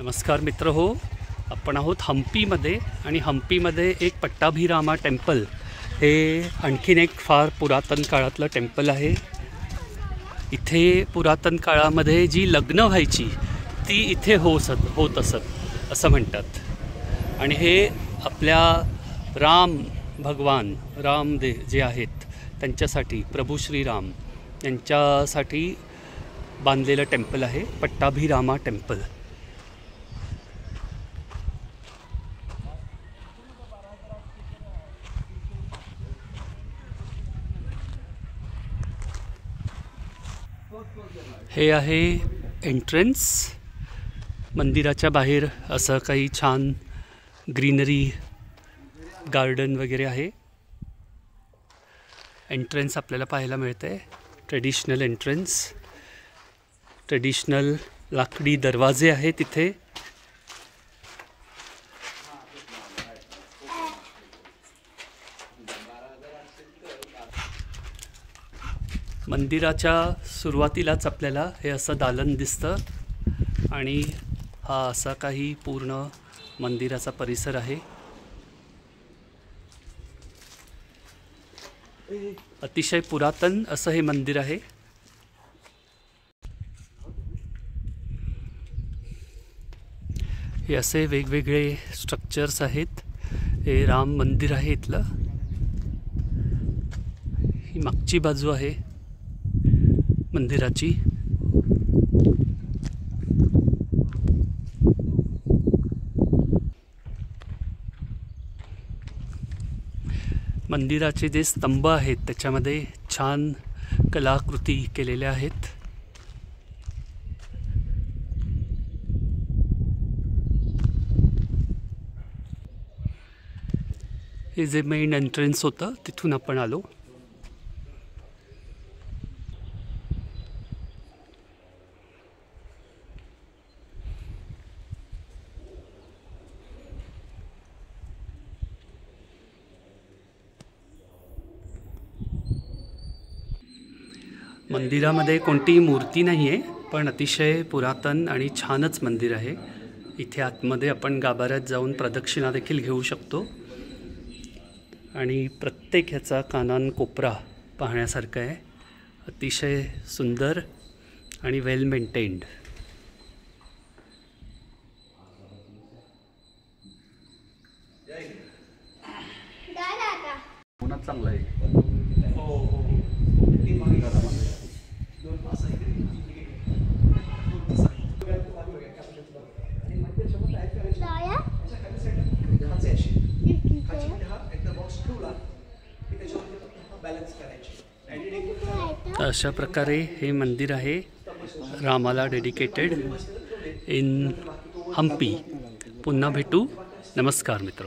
नमस्कार मित्र हो, आपण आहोत हम्पीमध्ये आणि हम्पीमध्ये एक पट्टाभिरामा टेम्पल हे आणखीन एक फार पुरातन काळातलं टेम्पल आहे। इथे पुरातन काळामध्ये जी लग्न व्हायची ती इथे होत असत असं म्हणतात। आणि हे आपल्या राम जे आहेत त्यांच्यासाठी, प्रभू श्रीराम यांच्यासाठी बांधलेलं टेम्पल आहे, पट्टाभिरामा टेम्पल। हे आहे एंट्रन्स। मंदिराच्या बाहेर असं काही छान ग्रीनरी गार्डन वगैरे आहे। एंट्रन्स आपल्याला पाहायला मिळते, ट्रेडिशनल एंट्रन्स, ट्रेडिशनल लाकडी दरवाजे आहेत इथे। मंदिराच्या सुरुवातीलाच आपल्याला हे असं दालन दिसतं आणि हा असा काही पूर्ण मंदिराचा परिसर आहे। अतिशय पुरातन असं हे मंदिर आहे। हे असे वेगवेगळे स्ट्रक्चर्स आहेत। हे राम मंदिर आहे इथलं। ही मागची बाजू आहे मंदिराची। मंदिराचे जे स्तंभ आहेत त्याच्यामध्ये छान कलाकृती केलेल्या आहेत। हे जे मेन एंट्रन्स होतं तिथून आपण आलो। मंदिरामध्ये कोणतीही मूर्ती नाही आहे, पण अतिशय पुरातन आणि छानच मंदिर आहे। इथे आतमध्ये आपण गाभाऱ्यात जाऊन प्रदक्षिणा देखील घेऊ शकतो आणि प्रत्येक ह्याचा कानाकोपरा पाहण्यासारखा आहे। अतिशय सुंदर आणि वेल मेंटेन्ड। चांगला आहे। अशा प्रकारे हे मंदिर आहे रामाला डेडिकेटेड इन हम्पी। पुन्हा भेटू। नमस्कार मित्र।